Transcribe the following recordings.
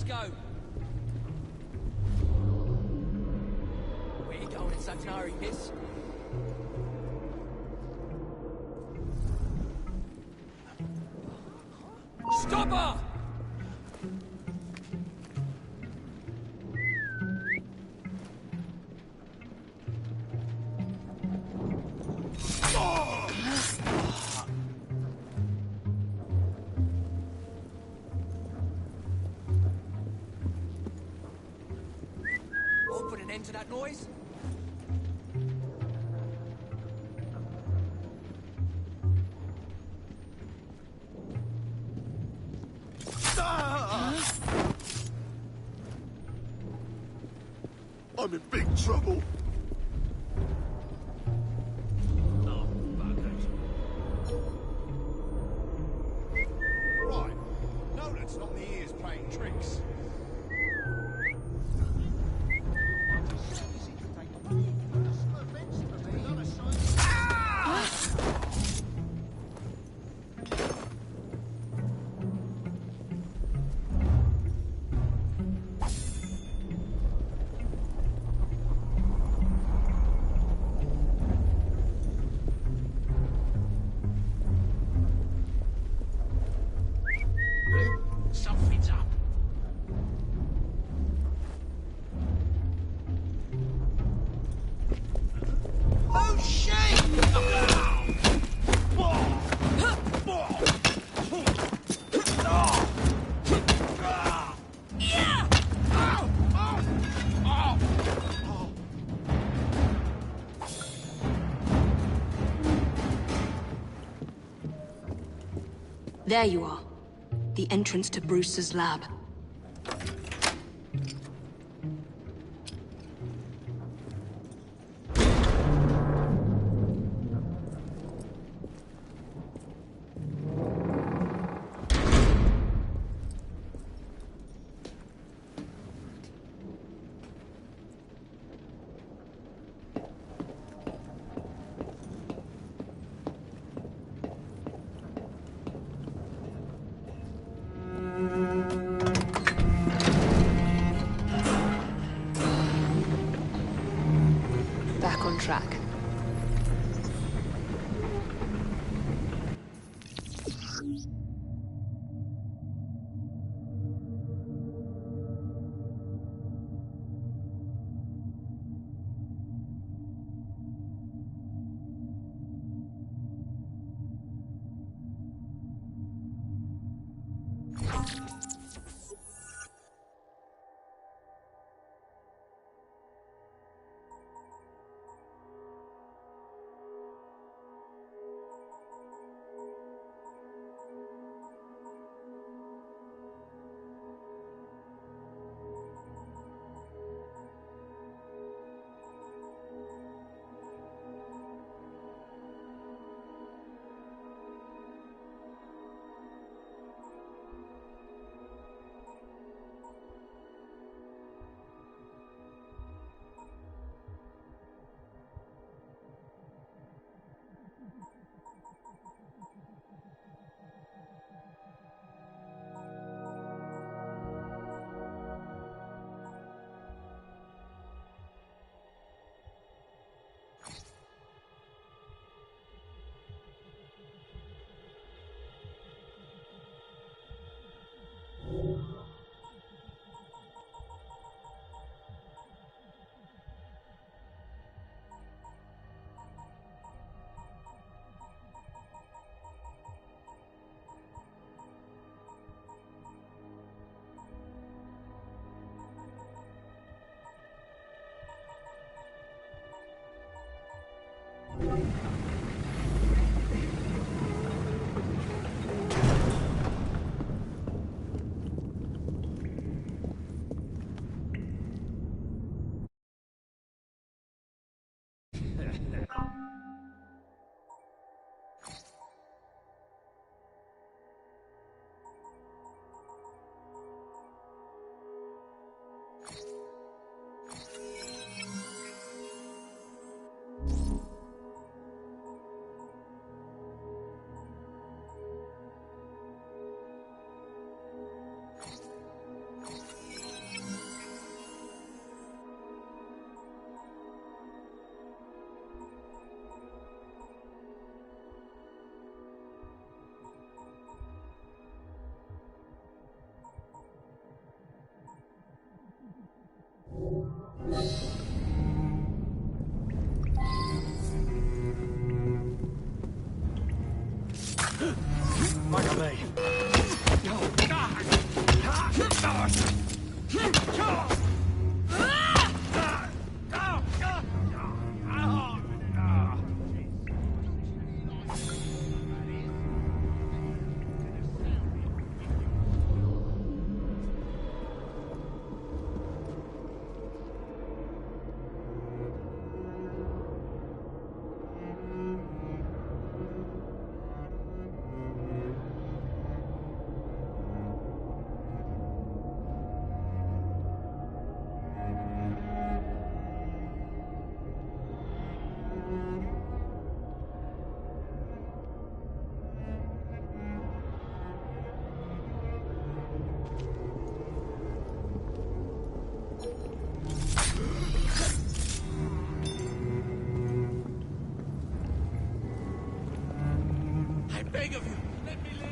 let's go. Where you going in such a hurry, miss? Stop her! I'll put an end to that noise. I'm in big trouble. Oh, buggers. Right. No, that's not the ears playing tricks. Something's up. Oh shit! There you are. The entrance to Brewster's lab. Back on track. Beg of you, let me live.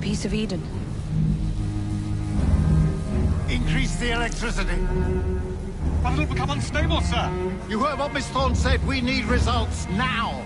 Piece of Eden. Increase the electricity. But it'll become unstable, sir. You heard what Miss Thorne said. We need results now.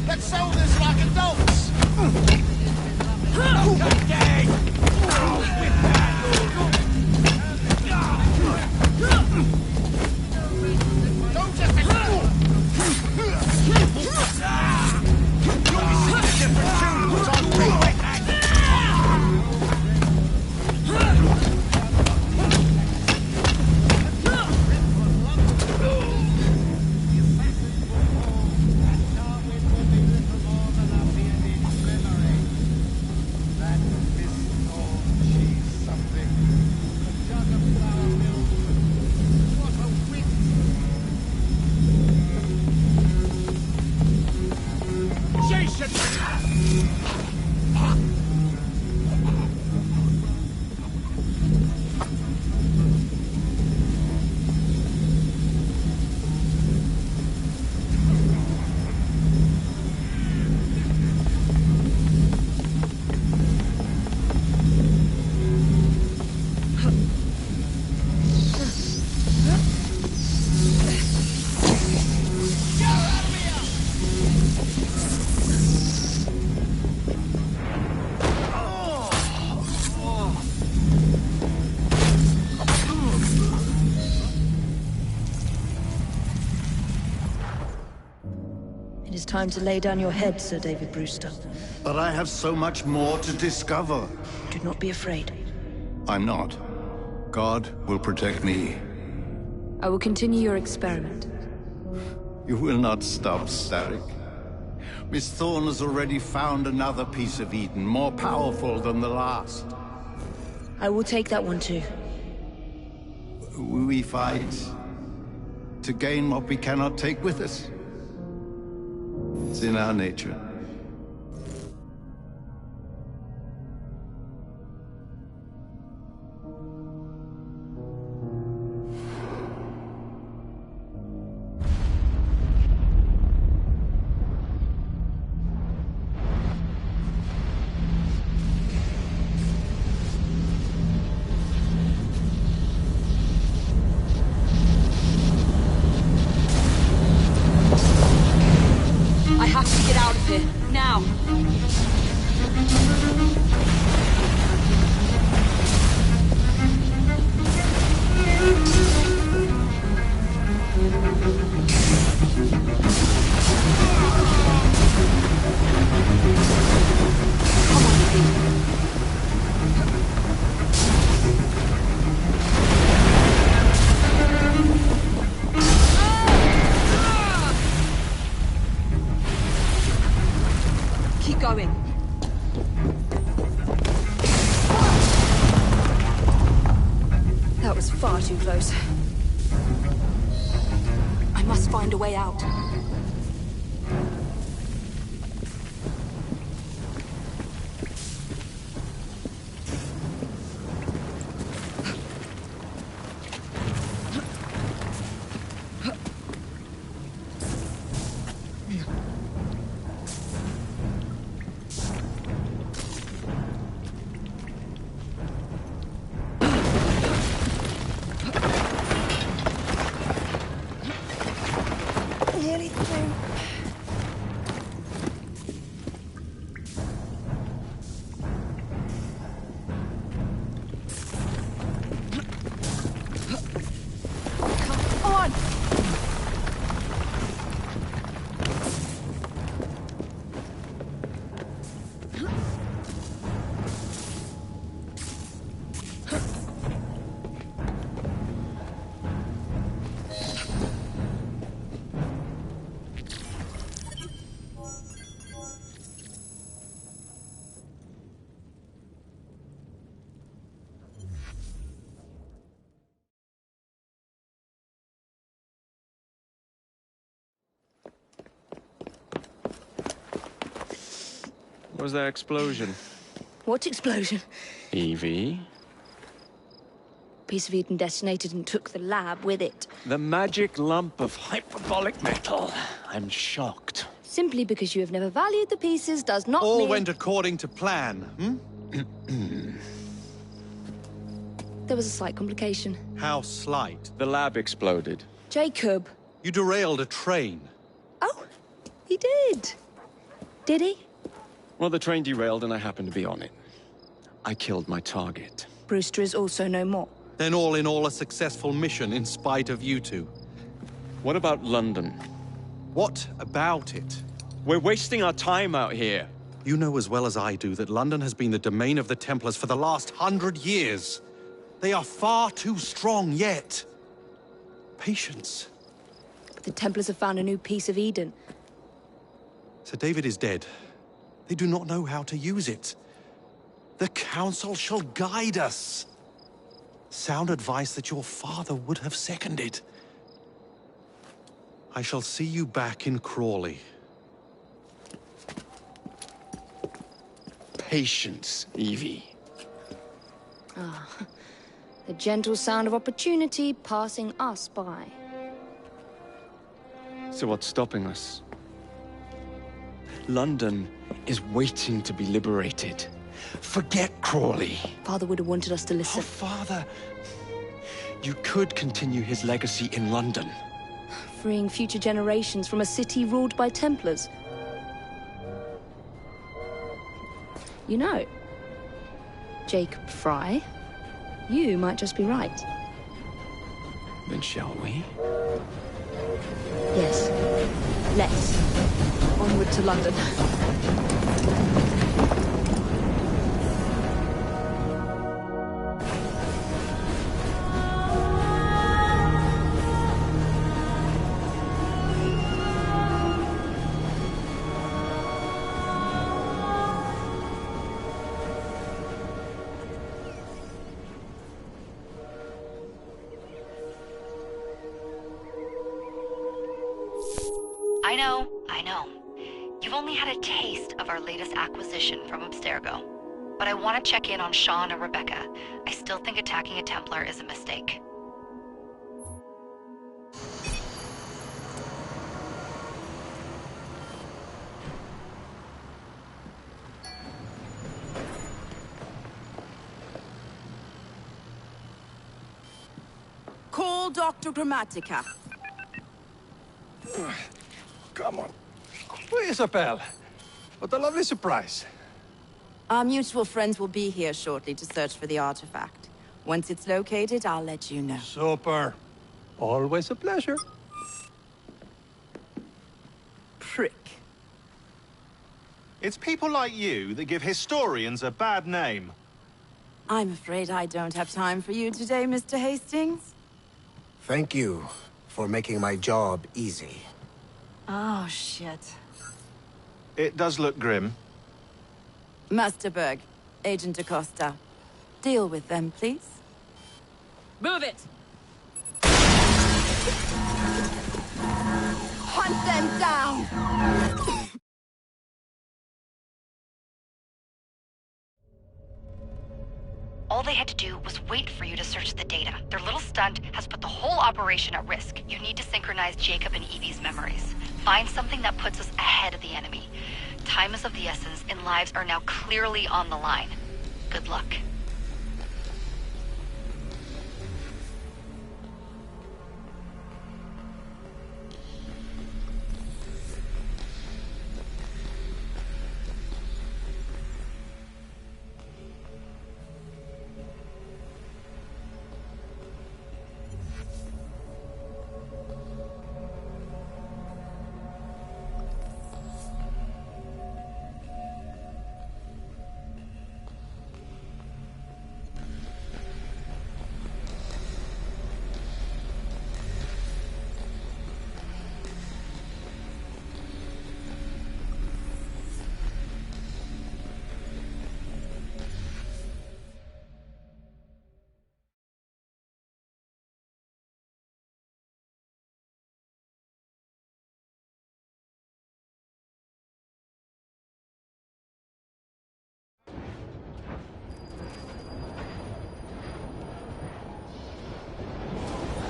Let's sell this like adults! Don't just... You'll be singing a different tune what's on me. Something It is time to lay down your head, Sir David Brewster. But I have so much more to discover. Do not be afraid. I'm not. God will protect me. I will continue your experiment. You will not stop, Starrick. Miss Thorne has already found another piece of Eden, more powerful than the last. I will take that one too. We fight to gain what we cannot take with us. It's in our nature. I have to get out of here, now! Come on, Lee. Keep going. That was far too close. I must find a way out. Nearly through. Come on! What was that explosion? What explosion? Evie? Piece of Eden detonated and took the lab with it. The magic lump of hyperbolic metal. I'm shocked. Simply because you have never valued the pieces does not All mean... went according to plan, There was a slight complication. How slight. The lab exploded. Jacob. You derailed a train. Oh, he did. Did he? Well, the train derailed and I happened to be on it. I killed my target. Brewster is also no more. Then all in all a successful mission in spite of you two. What about London? What about it? We're wasting our time out here. You know as well as I do that London has been the domain of the Templars for the last 100 years. They are far too strong yet. Patience. But the Templars have found a new piece of Eden. Sir David is dead. They do not know how to use it. The Council shall guide us. Sound advice that your father would have seconded. I shall see you back in Crawley. Patience, Evie. The gentle sound of opportunity passing us by. So what's stopping us? London is waiting to be liberated. Forget Crawley. Father would have wanted us to Oh, listen. Father. You could continue his legacy in London. Freeing future generations from a city ruled by Templars. You know, Jacob Frye, you might just be right. Then shall we? Yes. Let's. Onward to London. I know. You've only had a taste of our latest acquisition from Abstergo. But I want to check in on Sean and Rebecca. I still think attacking a Templar is a mistake. Call Dr. Grammatica. Come on. Isabel. What a lovely surprise. Our mutual friends will be here shortly to search for the artifact. Once it's located, I'll let you know. Super. Always a pleasure. Prick. It's people like you that give historians a bad name. I'm afraid I don't have time for you today, Mr. Hastings. Thank you for making my job easy. Oh, shit. It does look grim. Master Berg, Agent Acosta. Deal with them, please. Move it! Hunt them down! All they had to do was wait for you to search the data. Their little stunt has put the whole operation at risk. You need to synchronize Jacob and Evie's memories. Find something that puts us ahead of the enemy. Time is of the essence, and lives are now clearly on the line. Good luck.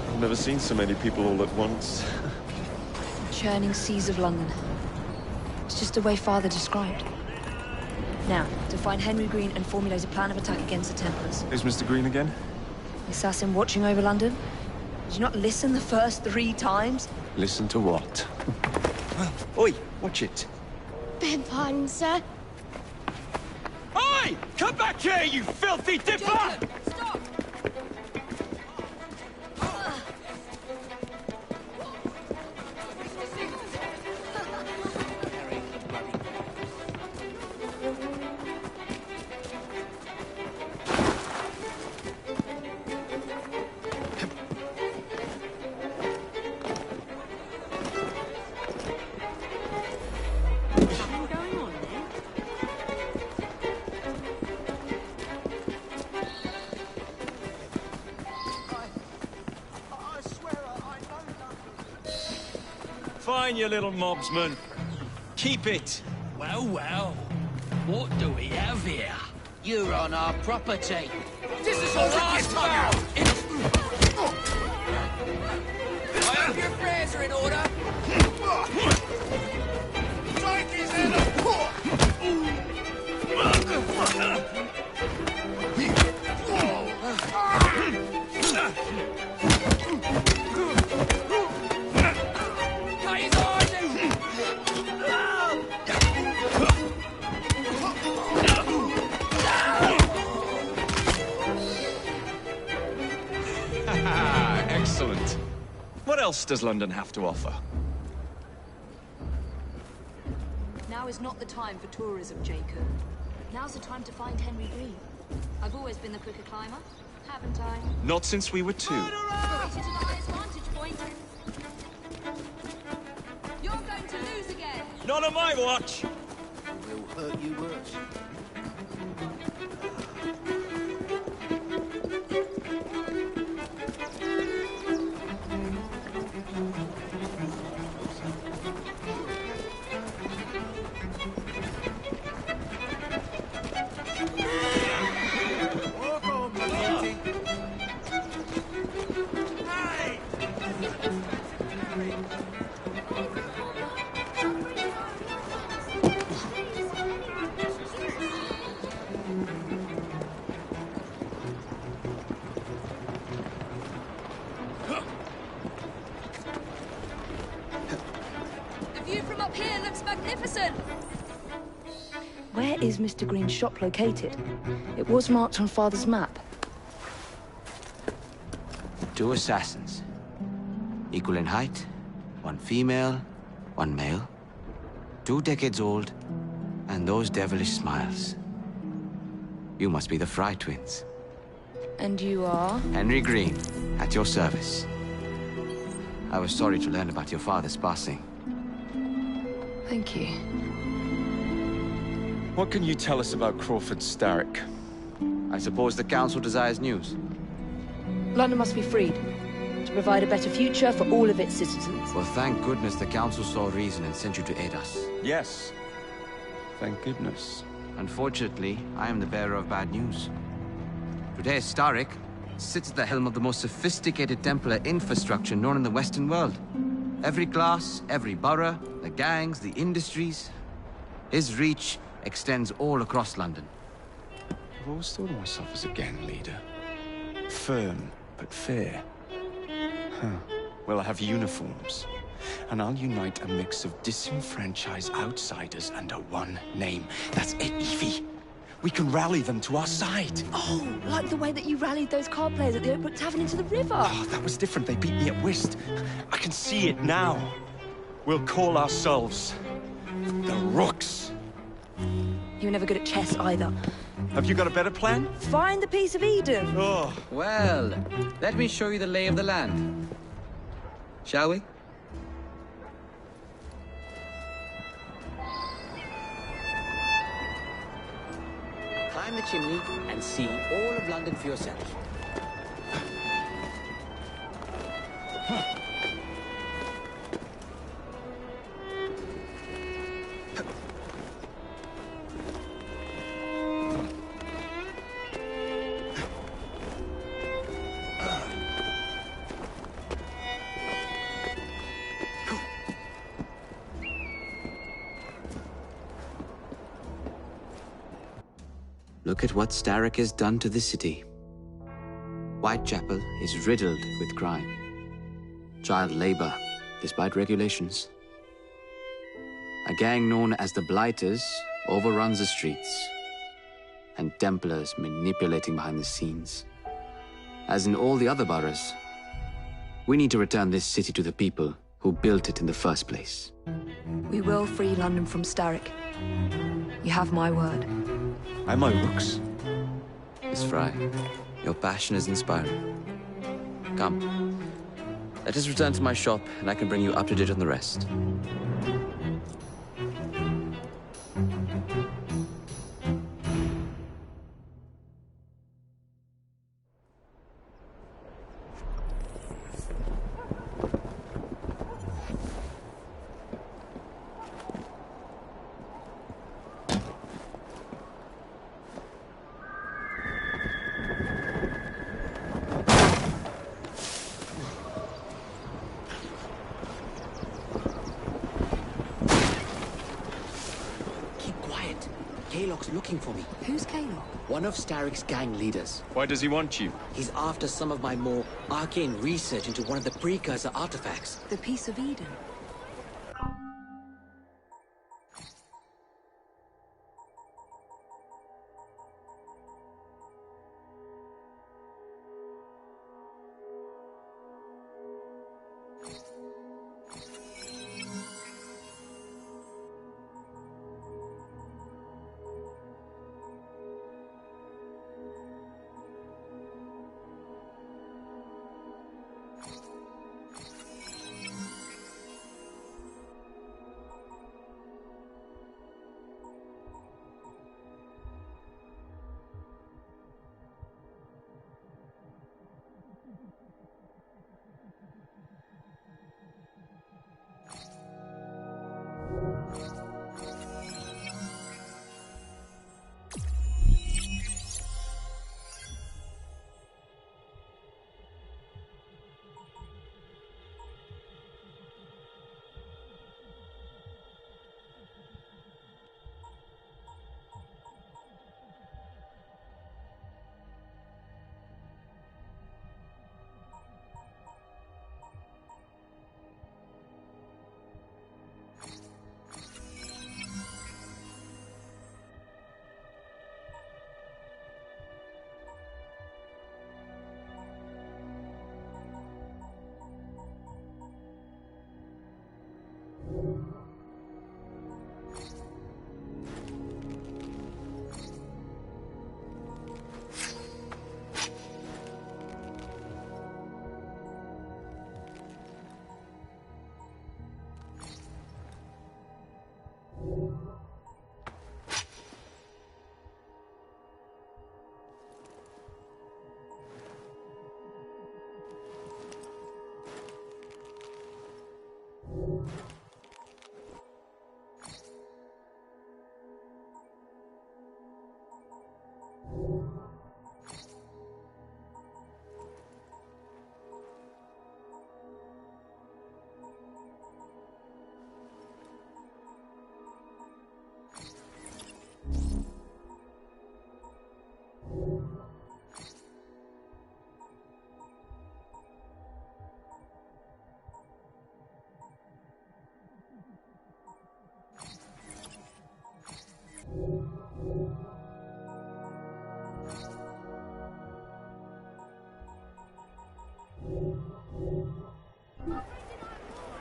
I've never seen so many people all at once. Churning seas of London. It's just the way Father described. Now, to find Henry Green and formulate a plan of attack against the Templars. Who's Mr. Green again? The assassin watching over London? Did you not listen the first 3 times? Listen to what? Oi, watch it. Beg pardon, sir. Oi! Come back here, you filthy dipper! Stop! Fine, you little mobsman. Keep it. Well, well. What do we have here? You're on our property. This is all last about. I hope your prayers are in order. Take his head Excellent. What else does London have to offer? Now is not the time for tourism, Jacob. Now's the time to find Henry Green. I've always been the quicker climber, haven't I? Not since we were 2. To the highest vantage point. You're going to lose again. Not on my watch! We'll hurt you worse. Where is Mr. Green's shop located? It was marked on Father's map. 2 assassins. Equal in height. 1 female, 1 male. 2 decades old. And those devilish smiles. You must be the Fry twins. And you are? Henry Green, at your service. I was sorry to learn about your father's passing. Thank you. What can you tell us about Crawford Starrick? I suppose the Council desires news. London must be freed, to provide a better future for all of its citizens. Well, thank goodness the Council saw reason and sent you to aid us. Yes. Thank goodness. Unfortunately, I am the bearer of bad news. Today, Starrick sits at the helm of the most sophisticated Templar infrastructure known in the Western world. Every class, every borough, the gangs, the industries. His reach extends all across London. I've always thought of myself as a gang leader. Firm, but fair. Huh. Well, I have uniforms. And I'll unite a mix of disenfranchised outsiders under one name. That's it, Evie. We can rally them to our side. Oh, like the way that you rallied those card players at the Oakbrook Tavern into the river. Oh, that was different. They beat me at whist. I can see it now. We'll call ourselves the Rooks. You were never good at chess either. Have you got a better plan? Find the piece of Eden. Oh. Well, let me show you the lay of the land. Shall we? Climb the chimney and see all of London for yourself. Look at what Starrick has done to the city. Whitechapel is riddled with crime. Child labor, despite regulations. A gang known as the Blighters overruns the streets. And Templars manipulating behind the scenes. As in all the other boroughs, we need to return this city to the people who built it in the first place. We will free London from Starrick. You have my word. Am I Rooks? Miss Fry, your passion is inspiring. Come, let us return to my shop, and I can bring you up to date on the rest. Kalok's looking for me. Who's Kalok? One of Starrick's gang leaders. Why does he want you? He's after some of my more arcane research into one of the precursor artifacts. The Piece of Eden.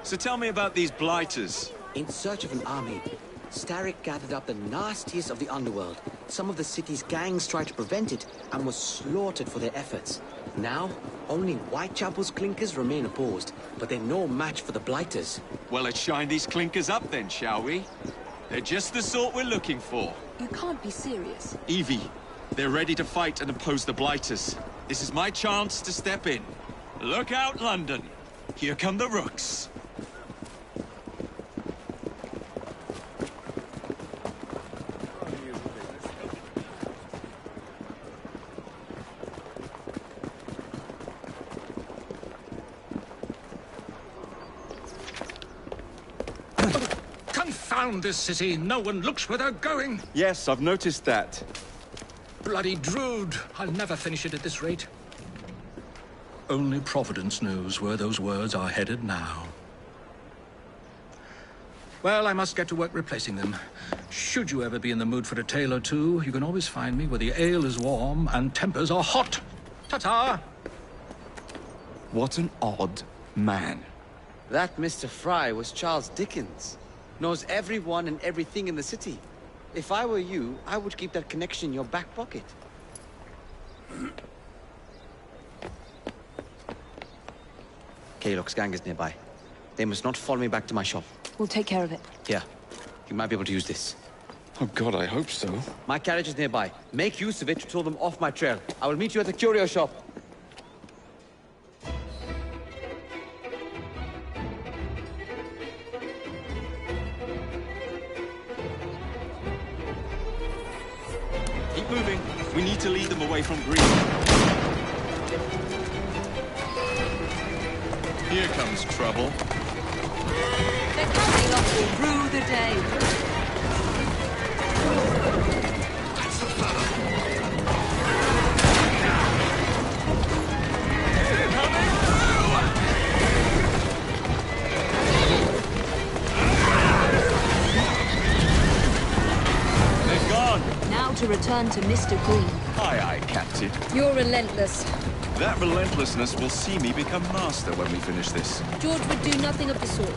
So tell me about these blighters. In search of an army, Starrick gathered up the nastiest of the underworld. Some of the city's gangs tried to prevent it and were slaughtered for their efforts. Now, only Whitechapel's clinkers remain opposed, but they're no match for the blighters. Well, let's shine these clinkers up then, shall we? They're just the sort we're looking for. You can't be serious. Evie, they're ready to fight and oppose the blighters. This is my chance to step in. Look out, London. Here come the rooks. Confound this city! No one looks where they're going! Yes, I've noticed that. Bloody Drood! I'll never finish it at this rate. Only Providence knows where those words are headed now. Well, I must get to work replacing them. Should you ever be in the mood for a tale or two, you can always find me where the ale is warm and tempers are hot. Ta-ta! What an odd man. That Mr. Fry was Charles Dickens. Knows everyone and everything in the city. If I were you, I would keep that connection in your back pocket. Kalok's gang is nearby. They must not follow me back to my shop. We'll take care of it. Here, you might be able to use this. Oh God, I hope so. My carriage is nearby. Make use of it to throw them off my trail. I will meet you at the curio shop. Keep moving. We need to lead them away from Green. Here comes trouble. They're coming up to rue the day. to return to Mr. Green. Aye, aye, Captain. You're relentless. That relentlessness will see me become master when we finish this. George would do nothing of the sort.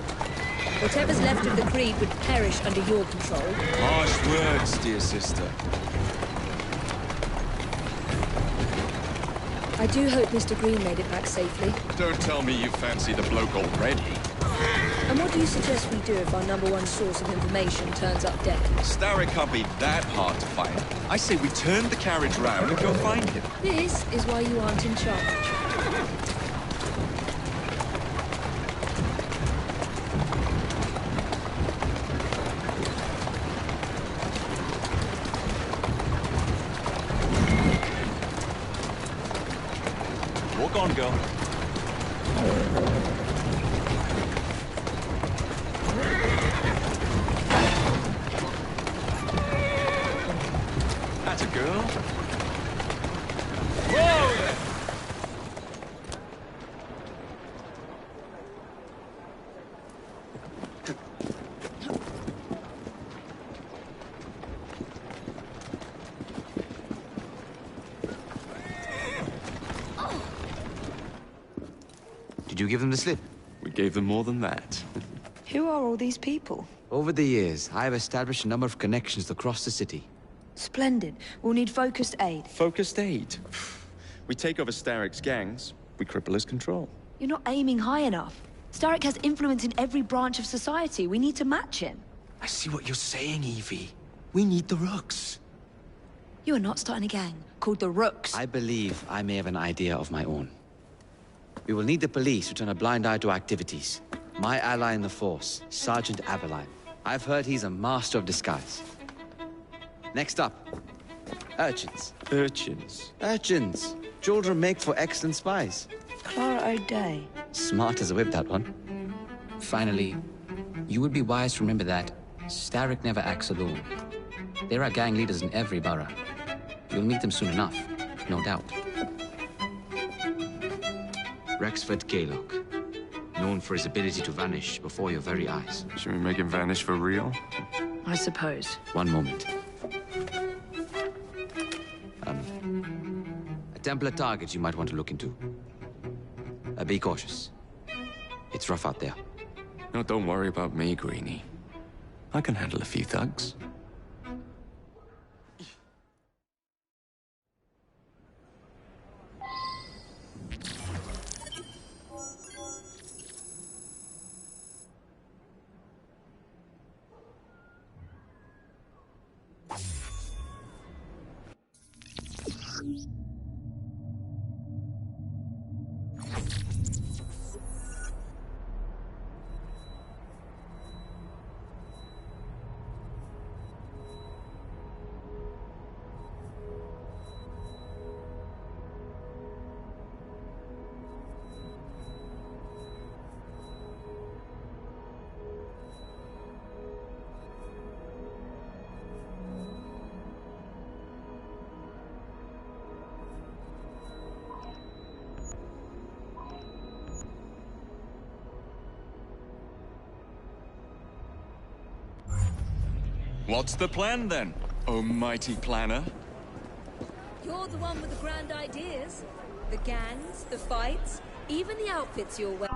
Whatever's left of the Creed would perish under your control. Harsh words, dear sister. I do hope Mr. Green made it back safely. Don't tell me you fancy the bloke already. And what do you suggest we do if our #1 source of information turns up dead? Starrick can't be that hard to find. I say we turn the carriage round and go find him. This is why you aren't in charge. Walk on, girl. That's a girl. Whoa there! Did you give them the slip? We gave them more than that. Who are all these people? Over the years, I have established a number of connections across the city. Splendid. We'll need focused aid. Focused aid. We take over Starrick's gangs, we cripple his control. You're not aiming high enough. Starrick has influence in every branch of society. We need to match him. I see what you're saying, Evie. We need the Rooks. You are not starting a gang called the Rooks. I believe I may have an idea of my own. We will need the police to turn a blind eye to activities. My ally in the force, Sergeant Aveline. I've heard he's a master of disguise. Next up, urchins. Urchins? Urchins. Children make for excellent spies. Clara O'Day. Smart as a whip, that one. Finally, you would be wise to remember that Starrick never acts alone. There are gang leaders in every borough. You'll meet them soon enough, no doubt. Rexford Kaylock, known for his ability to vanish before your very eyes. Should we make him vanish for real? I suppose. One moment. A Templar target you might want to look into. Be cautious. It's rough out there. No, don't worry about me, Greenie. I can handle a few thugs. What's the plan, then, oh mighty planner? You're the one with the grand ideas. The gangs, the fights, even the outfits you're wearing.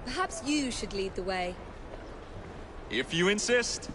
Perhaps you should lead the way. If you insist.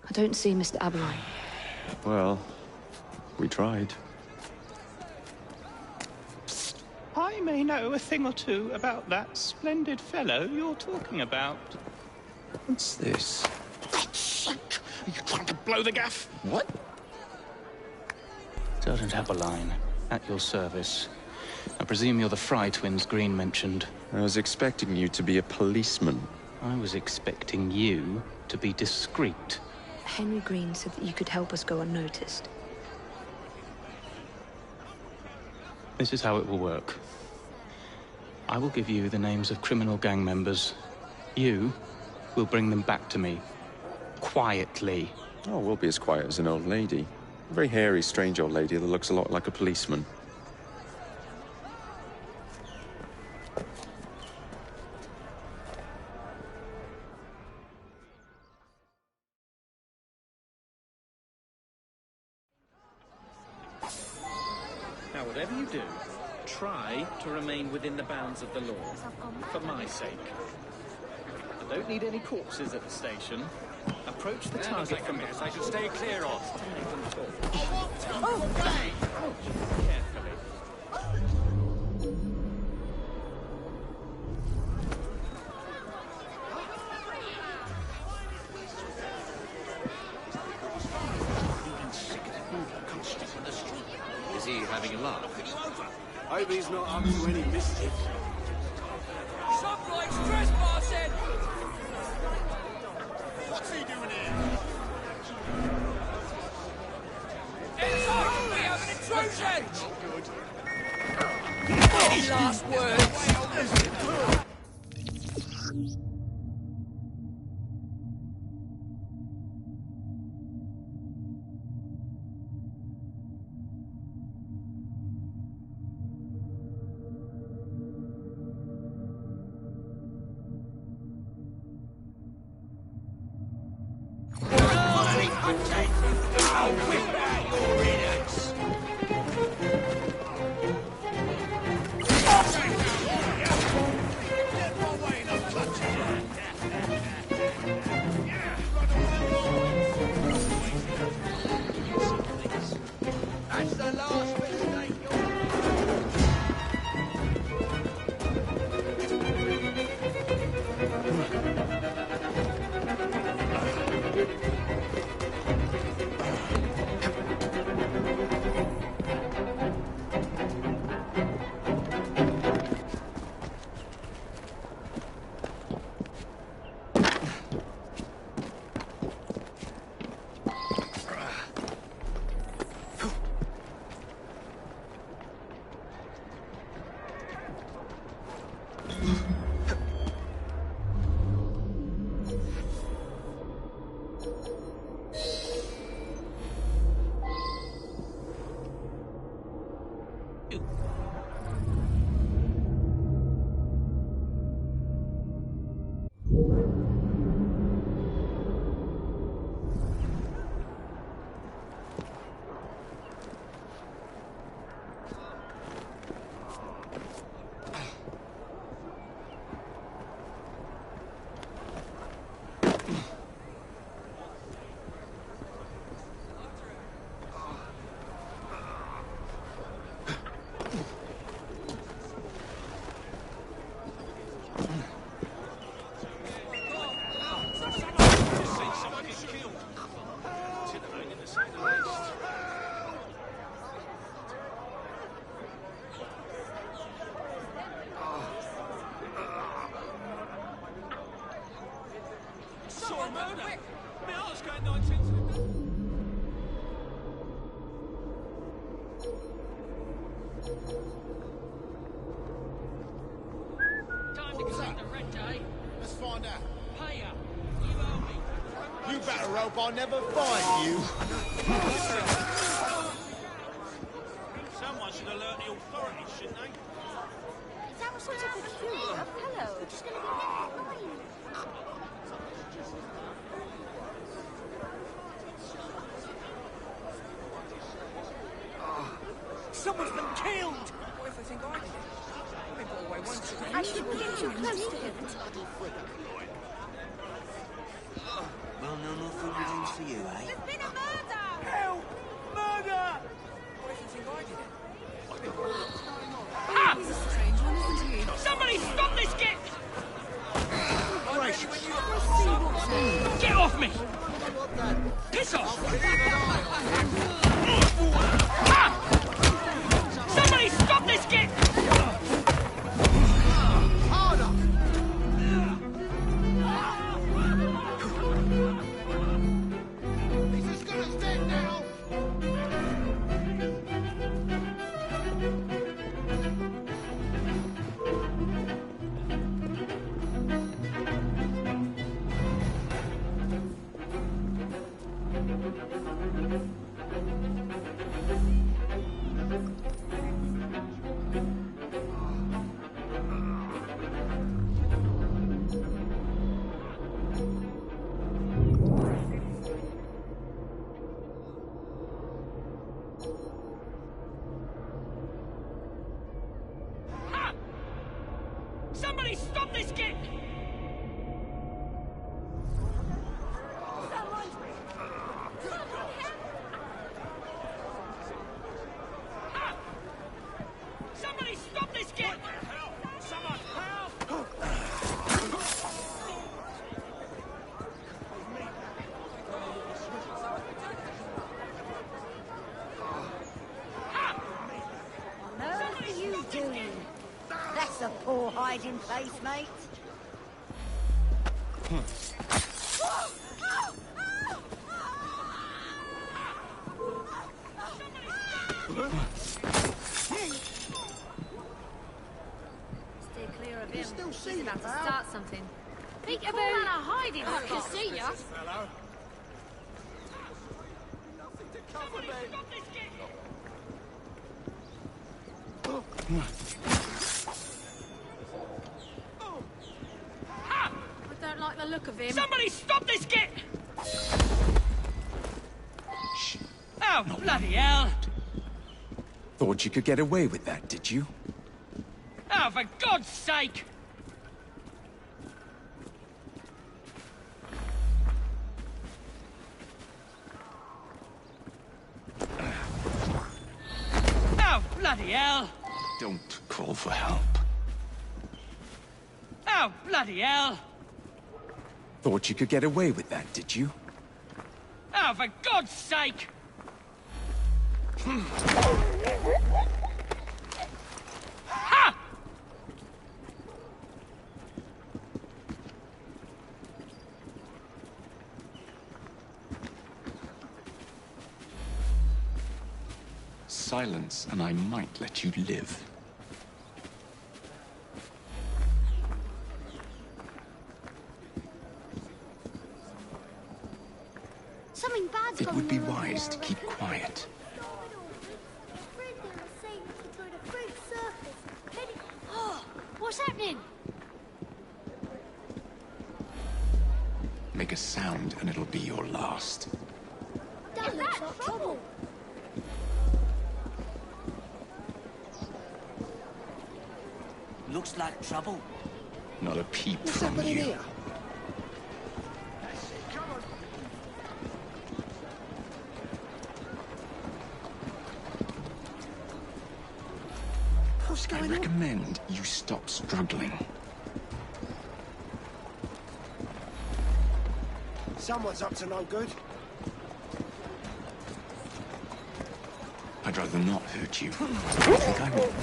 I don't see Mr. Abberline. Well, we tried. I may know a thing or two about that splendid fellow you're talking about. What's this? God's sake! Are you trying to blow the gaff? What? Sergeant Abberline, at your service. I presume you're the Fry twins Green mentioned. I was expecting you to be a policeman. I was expecting you to be discreet. Henry Green said that you could help us go unnoticed. This is how it will work. I will give you the names of criminal gang members. You will bring them back to me. Quietly. Oh, we'll be as quiet as an old lady. A very hairy, strange old lady that looks a lot like a policeman. Now, whatever you do, try to remain within the bounds of the law, for my sake. I don't need any corpses at the station. Approach the target from this. I should stay clear of. Carefully. Is he having a laugh? Hope he's not up to any mischief. Somebody's trespassing! What's he doing here? Inside! We have an intrusion! Any last words? Let's find out. Hey, you owe me. You better hope I never find you. Someone should alert the authorities, shouldn't they? That was such a peculiar fellow. Just gonna be left behind. Someone's been killed! What if they think I did it? They got away once. I shouldn't get too close to him. Well, no more food and drinks for you, eh? There's been a murder! Help! Murder! Why do you think I did it? Ah! He's a strange one, isn't he? Somebody stop this git! Get off me! Piss off! Ah! Somebody stop this git! Somebody stop this git! Somebody stop this git! Someone help! What are you doing? That's a poor hiding place, mate. Stay clear of him. He's about to start something. Peekaboo! Call that a hiding spot? I can see ya. Hello? I don't like the look of him. Somebody stop this git! Shh. Oh, bloody hell! Thought you could get away with that, did you? Oh, for God's sake! Oh, bloody hell! Don't call for help. Oh, bloody hell! Thought you could get away with that, did you? Oh, for God's sake! Ha! Silence, and I might let you live. Something bad's It going would be on wise to there. keep quiet. Oh, what's happening? Make a sound, and it'll be your last. That looks like trouble. Looks like trouble. Not a peep What's from happening you. here? What's I going on? recommend you stop struggling. Someone's up to no good. I'd rather not hurt you. I think I won't.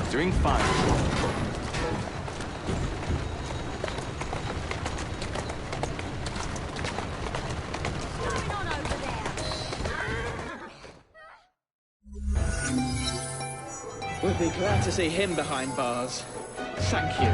Doing fine. I'd be glad to see him behind bars. Thank you.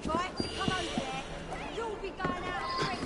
If I have to come over there, you'll be going out crazy.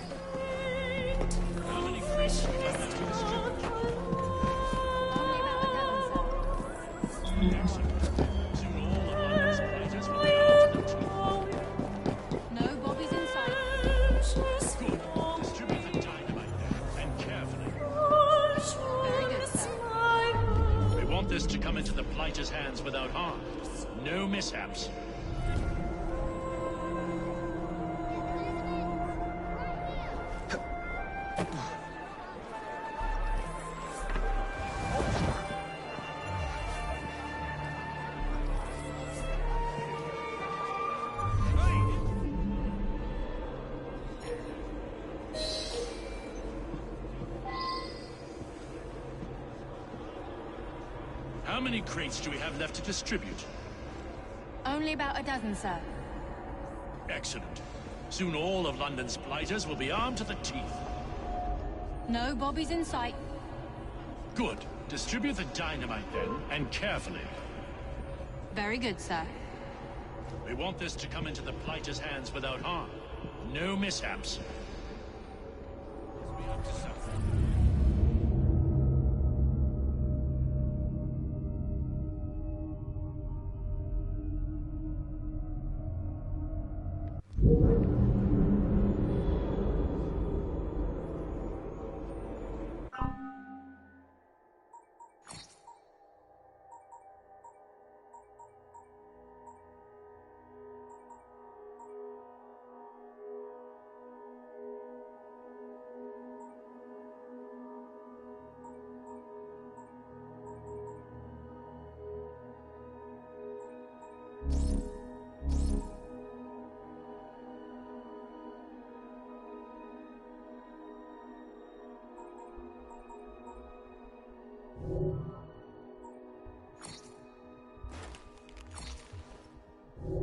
How many crates do we have left to distribute? Only about a dozen, sir. Excellent. Soon all of London's platers will be armed to the teeth. No bobbies in sight. Good. Distribute the dynamite then, and carefully. Very good, sir. We want this to come into the Blighter's hands without harm. No mishaps. How many crates do we have left to distribute? Only about a dozen, sir. Excellent. Soon all of London's blighters will be armed to the teeth. No bobbies in sight. Good. Distribute the dynamite then, and carefully. Very good, sir.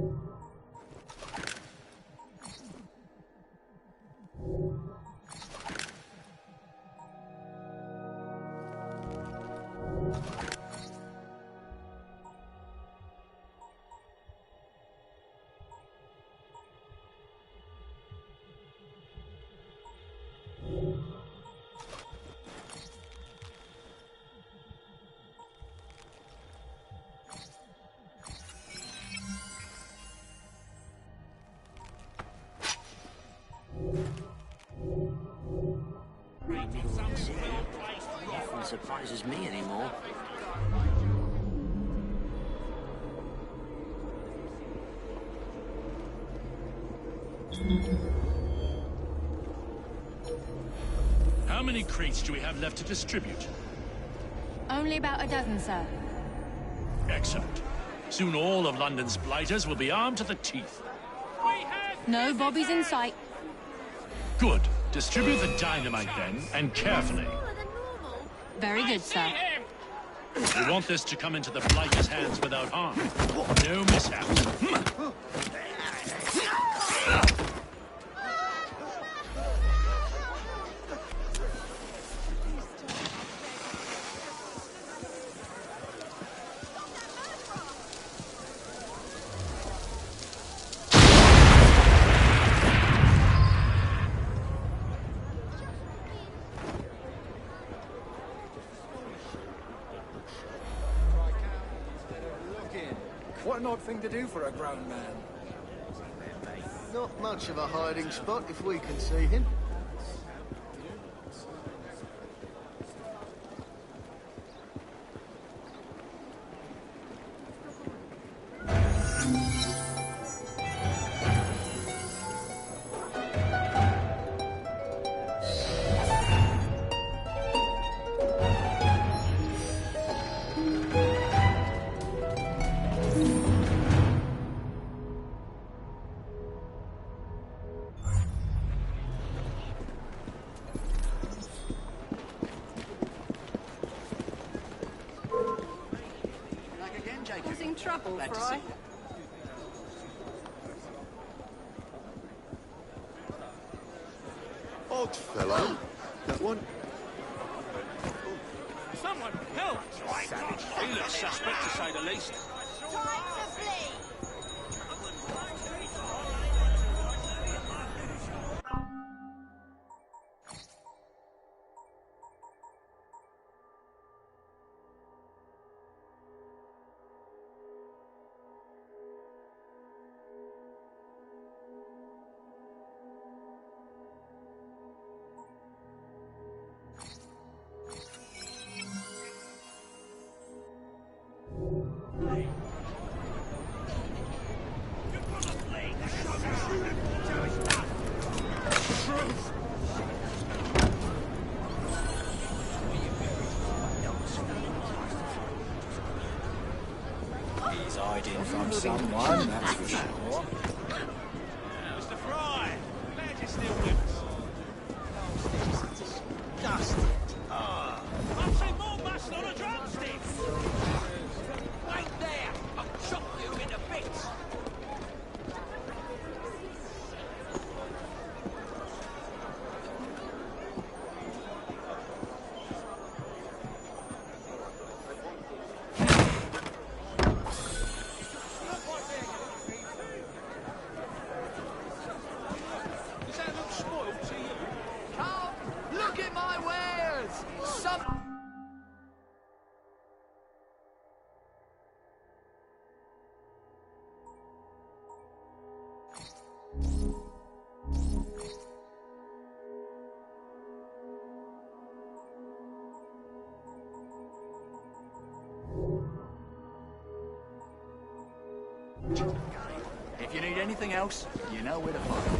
We want this to come into the Blighter's hands without harm. No mishaps. Nothing surprises me anymore. How many crates do we have left to distribute? Only about a dozen, sir. Excellent. Soon all of London's blighters will be armed to the teeth. No bobbies in sight. Good. Distribute the dynamite then, and carefully. Very good, sir. We want this to come into the Blighter's hands without harm. No mishaps. What an odd thing to do for a grown man. Not much of a hiding spot if we can see him. causing trouble, Fry? Odd fellow. That one. Someone help! He looks suspect to say the least. Time to flee! He's hiding from someone, that's for sure. Mr. Fry! Glad you're still with us. Disgusting. I've seen more muscle on a drumstick! Wait there! I'll chop you into bits! Does that look spoiled to you? Come, look at my wares! If you need anything else, you know where to find me.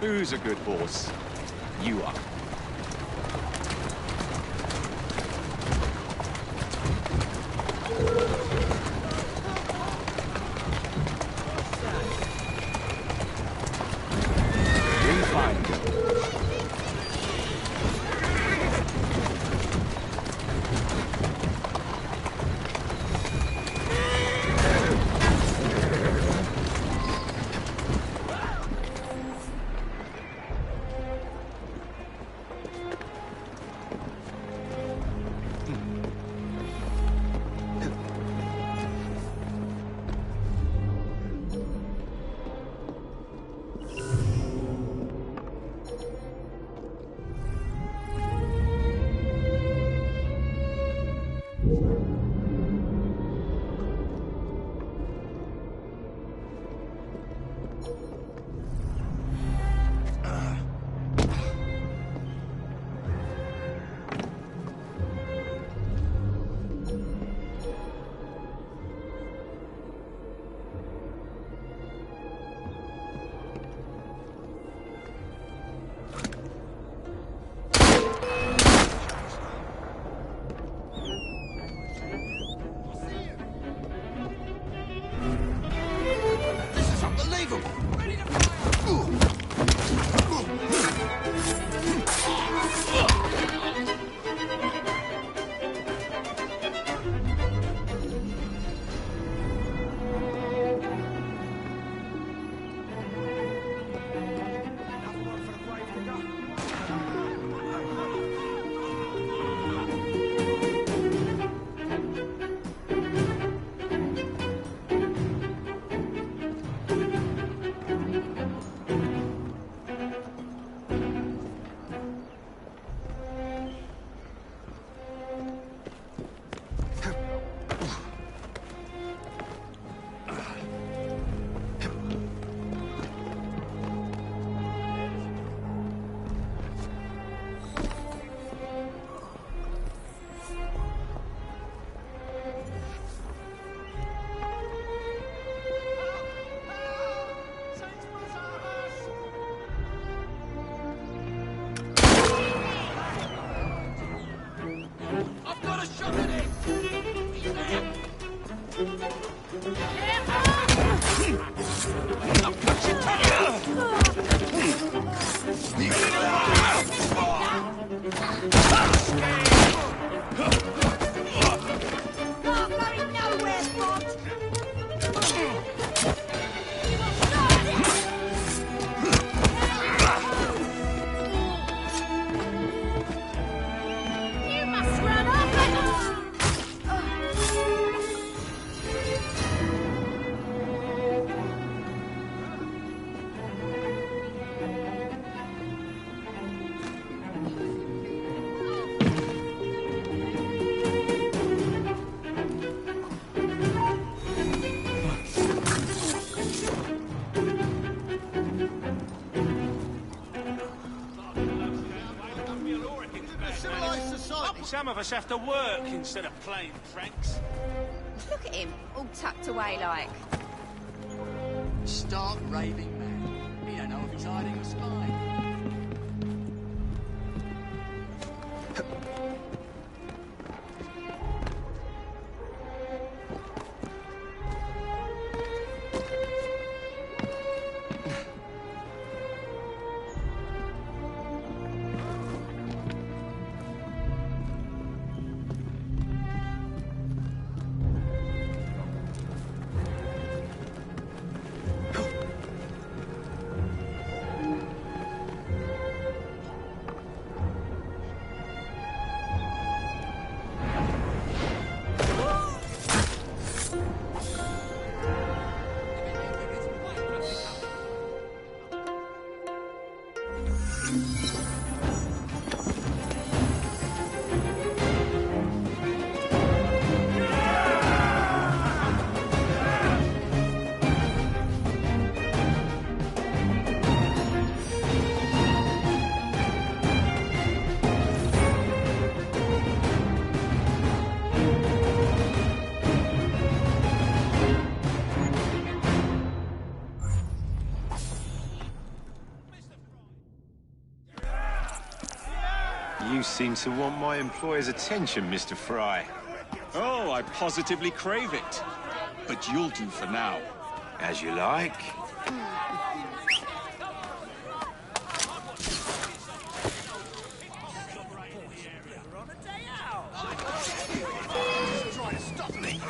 Who's a good horse? You are. I've got a shot at it! I've got your Not going nowhere, Bot! You must run off Civilized society. Some of us have to work instead of playing pranks. Look at him, all tucked away like. Stark raving man. We don't know if he's hiding a spy. You seem to want my employer's attention, Mr. Fry. Oh, I positively crave it. But you'll do for now. As you like. Trying to stop me.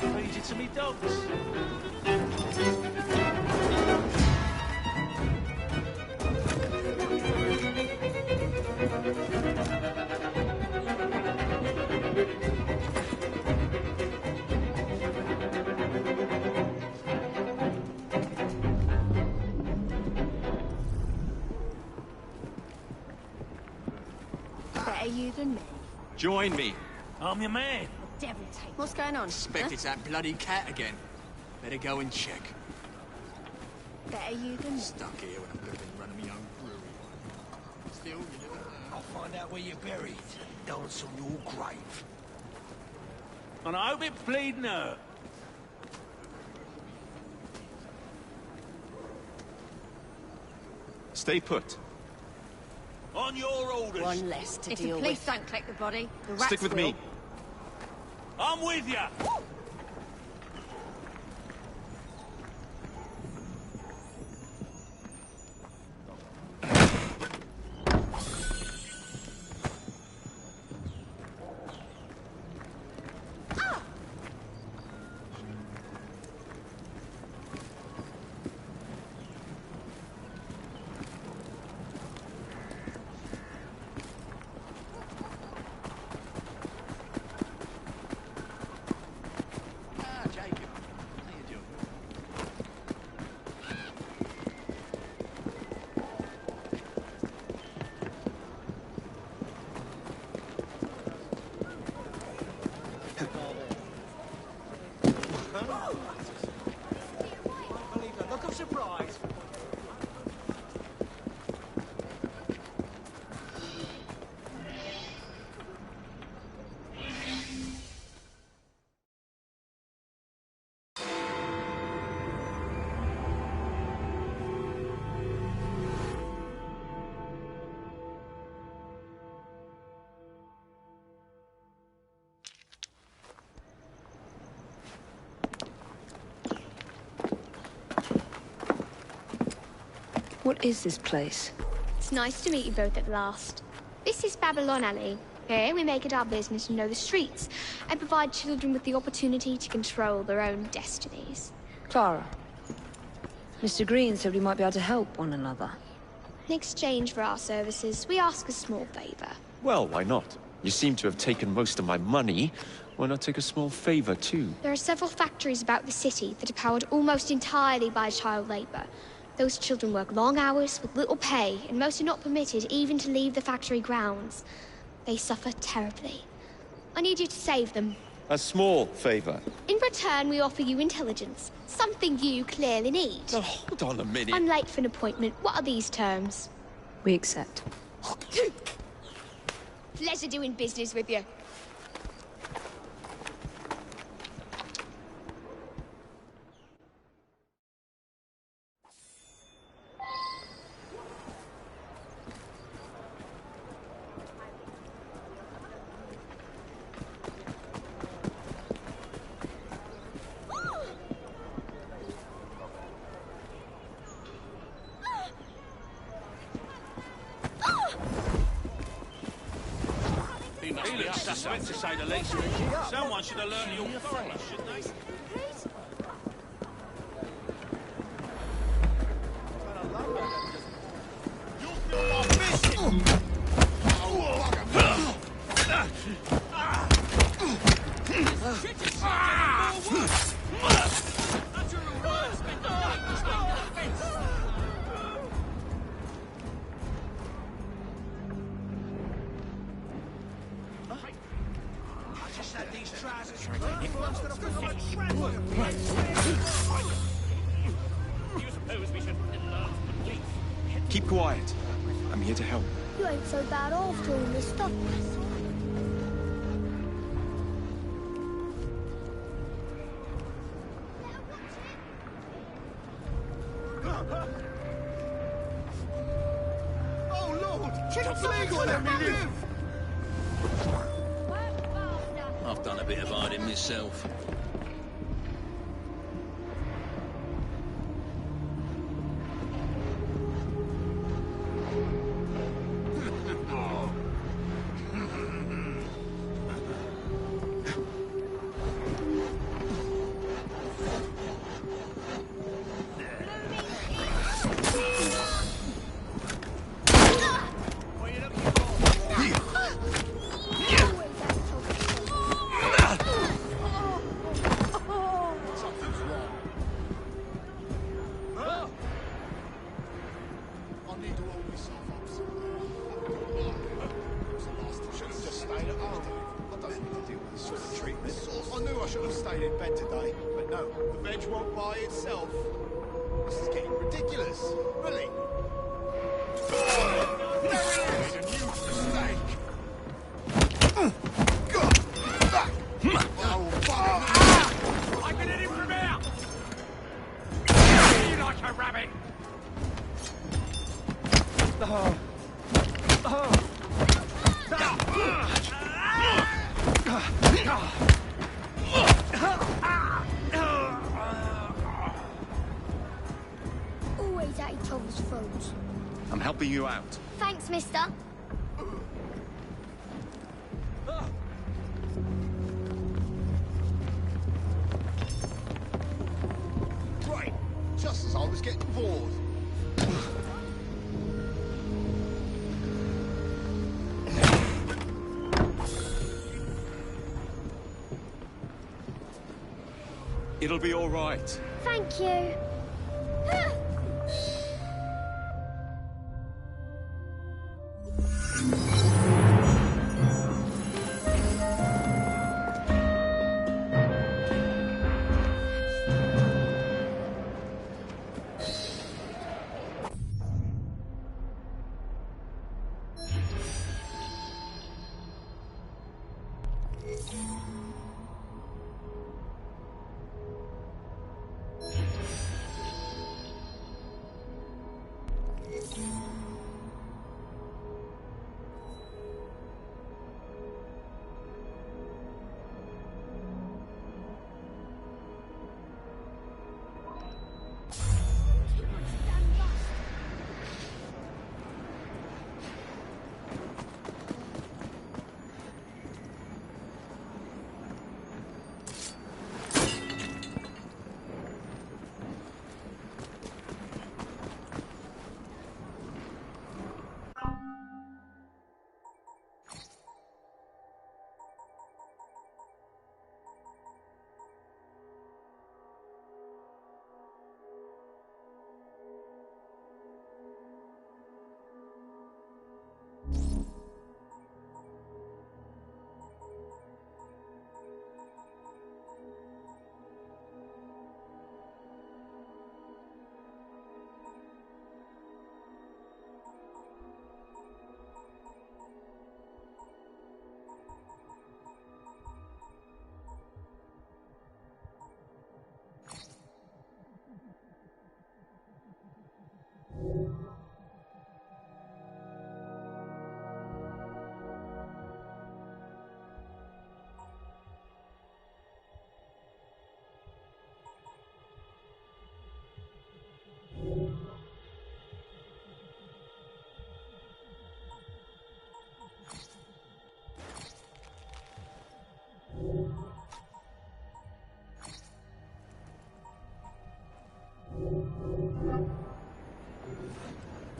Feed you to me dogs. Better you than me. Join me. I'm your man. Devil take. What's going on? Expect it's that bloody cat again. Better go and check. Better you than me. Stuck here when I could have been running my own brewery. Still, you never know. I'll find out where you're buried. Dance on your grave. And I hope it bleeding hurt. Stay put. On your orders. One less to If the deal police with. don't collect the body, the rats Stick with will. me. I'm with you. Look of surprise. What is this place? It's nice to meet you both at last. This is Babylon Alley. Here we make it our business to know the streets and provide children with the opportunity to control their own destinies. Clara. Mr. Green said we might be able to help one another. In exchange for our services, we ask a small favor. Well, why not? You seem to have taken most of my money. Why not take a small favor, too? There are several factories about the city that are powered almost entirely by child labor. Those children work long hours with little pay, and most are not permitted even to leave the factory grounds. They suffer terribly. I need you to save them. A small favor. In return, we offer you intelligence, something you clearly need. Oh, hold on a minute. I'm late for an appointment. What are these terms? We accept. Pleasure doing business with you. Suspect, to say the least. Someone should have learned the authority, shouldn't they? Keep quiet. I'm here to help. You ain't so bad after all, mister. Oh, Lord! Please let me live! I've done a bit of hiding myself. I knew I should have stayed in bed today, but no, the veg won't buy itself. This is getting ridiculous. Really? There it is! A huge mistake! I can hit him from here! You like a rabbit! Always at each other's throats. I'm helping you out. Thanks, mister. Right, just as I was getting bored. It'll be all right. Thank you.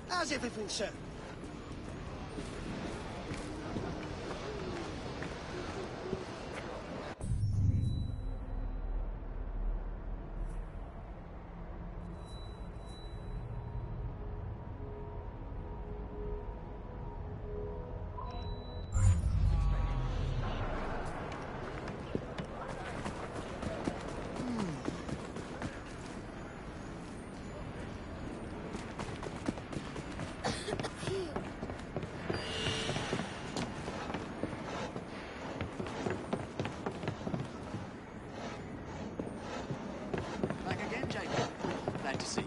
How's everything, sir? Back again, Jacob. Glad to see you.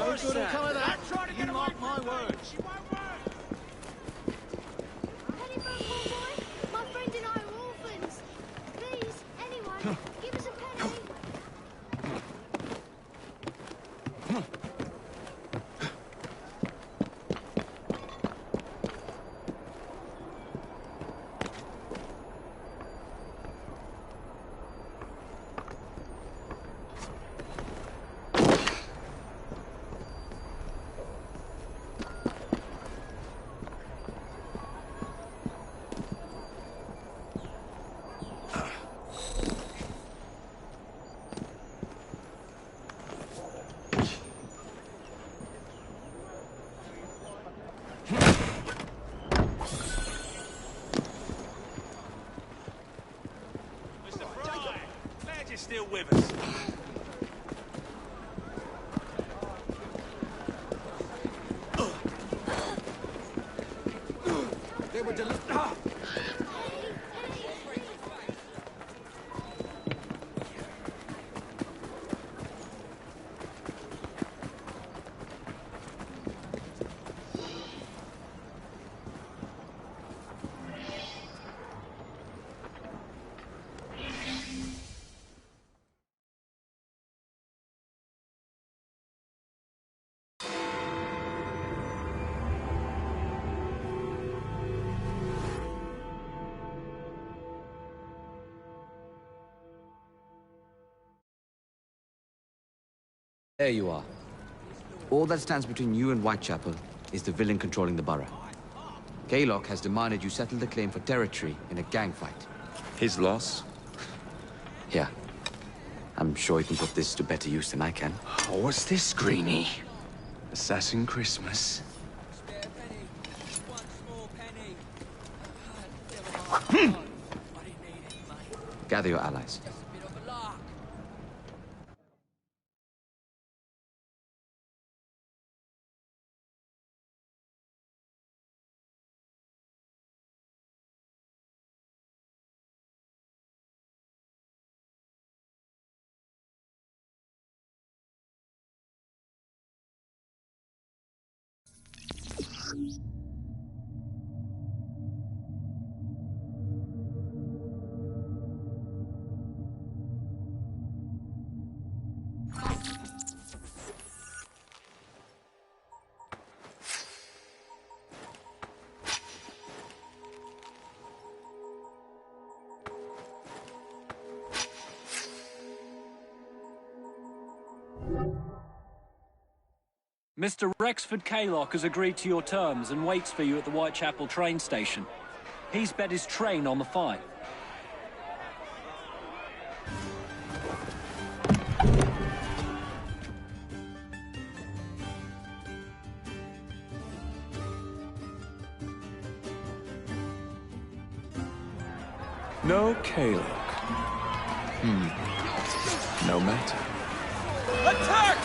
No good will come of that. You mark my words. Penny for a poor boy? My friend and I are orphans. Please, anyone, give us a penny. Still with us. They were There you are. All that stands between you and Whitechapel is the villain controlling the borough. Kaylock has demanded you settle the claim for territory in a gang fight. His loss? Yeah. I'm sure he can put this to better use than I can. Oh, what's this, Greenie? Assassin Christmas? Gather your allies. Mr. Rexford Kaylock has agreed to your terms and waits for you at the Whitechapel train station. He's bet his train on the fight. No Kalok. No matter. Attack!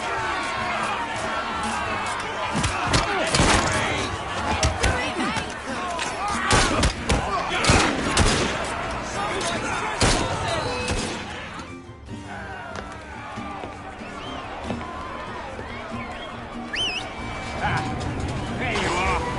There you are.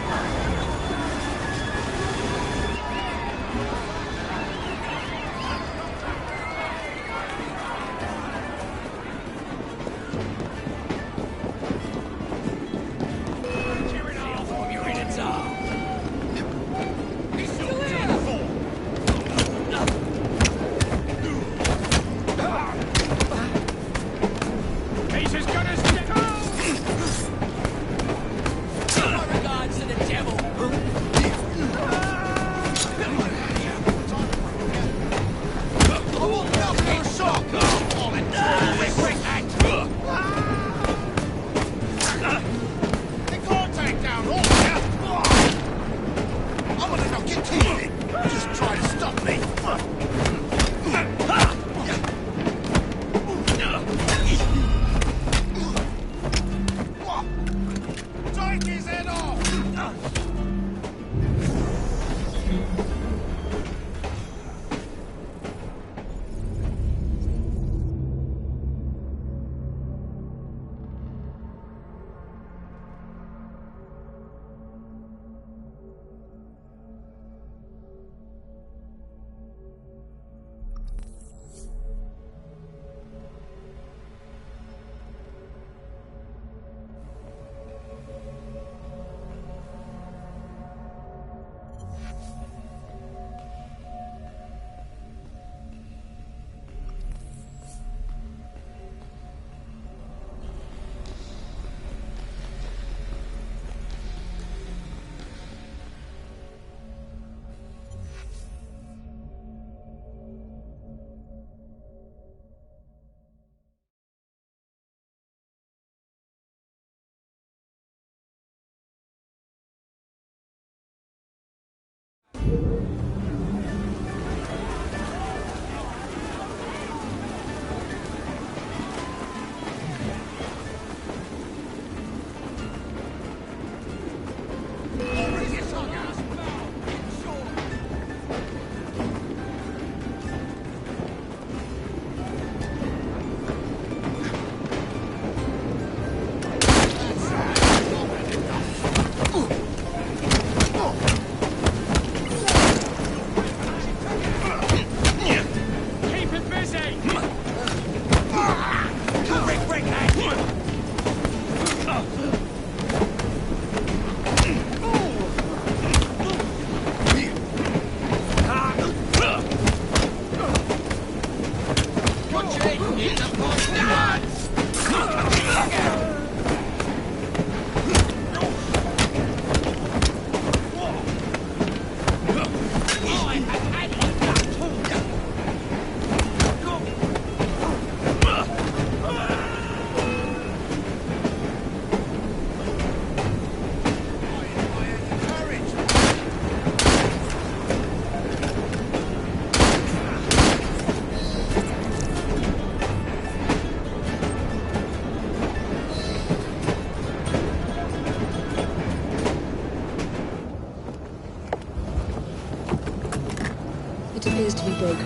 It appears to be broken.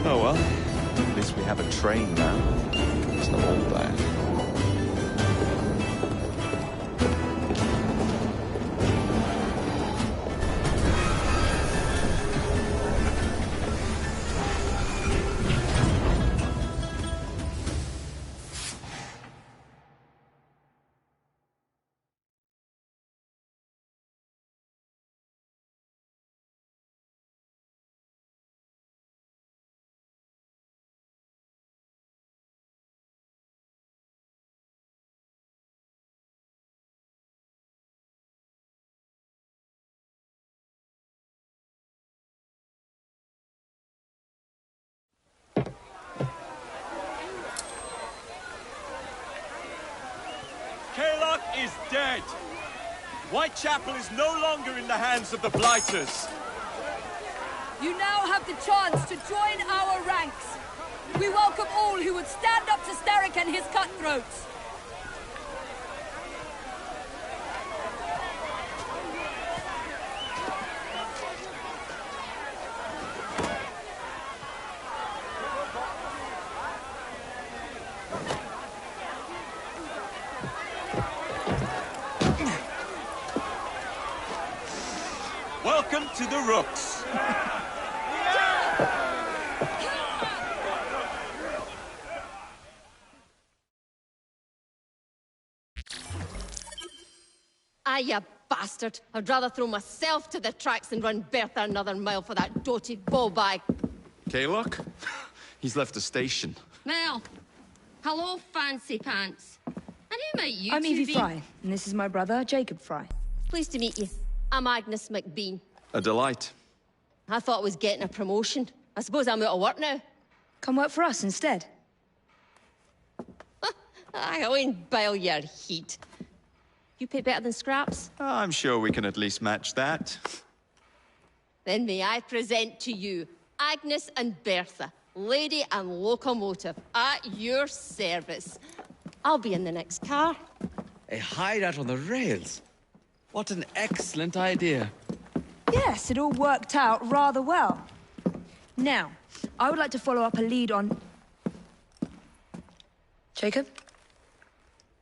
Oh well, at least we have a train now. It's not all bad. Kalok is dead. Whitechapel is no longer in the hands of the Blighters. You now have the chance to join our ranks. We welcome all who would stand up to Starrick and his cutthroats. Welcome to the Rooks. Ah, you bastard. I'd rather throw myself to the tracks than run Bertha another mile for that doted ball-bag. Kaylock? He's left the station. Mel. Hello, fancy pants. And who might you I'm two Evie be? Fry, and this is my brother, Jacob Fry. Pleased to meet you. I'm Agnes McBean. A delight. I thought I was getting a promotion. I suppose I'm out of work now. Come work for us instead. I won't bile your heat. You pay better than scraps? I'm sure we can at least match that. Then may I present to you Agnes and Bertha, lady and locomotive, at your service. I'll be in the next car. A hideout on the rails. What an excellent idea. Yes, it all worked out rather well. Now, I would like to follow up a lead on... Jacob?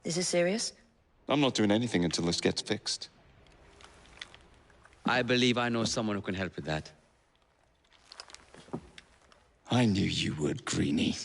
Is this serious? I'm not doing anything until this gets fixed. I believe I know someone who can help with that. I knew you would, Greenie.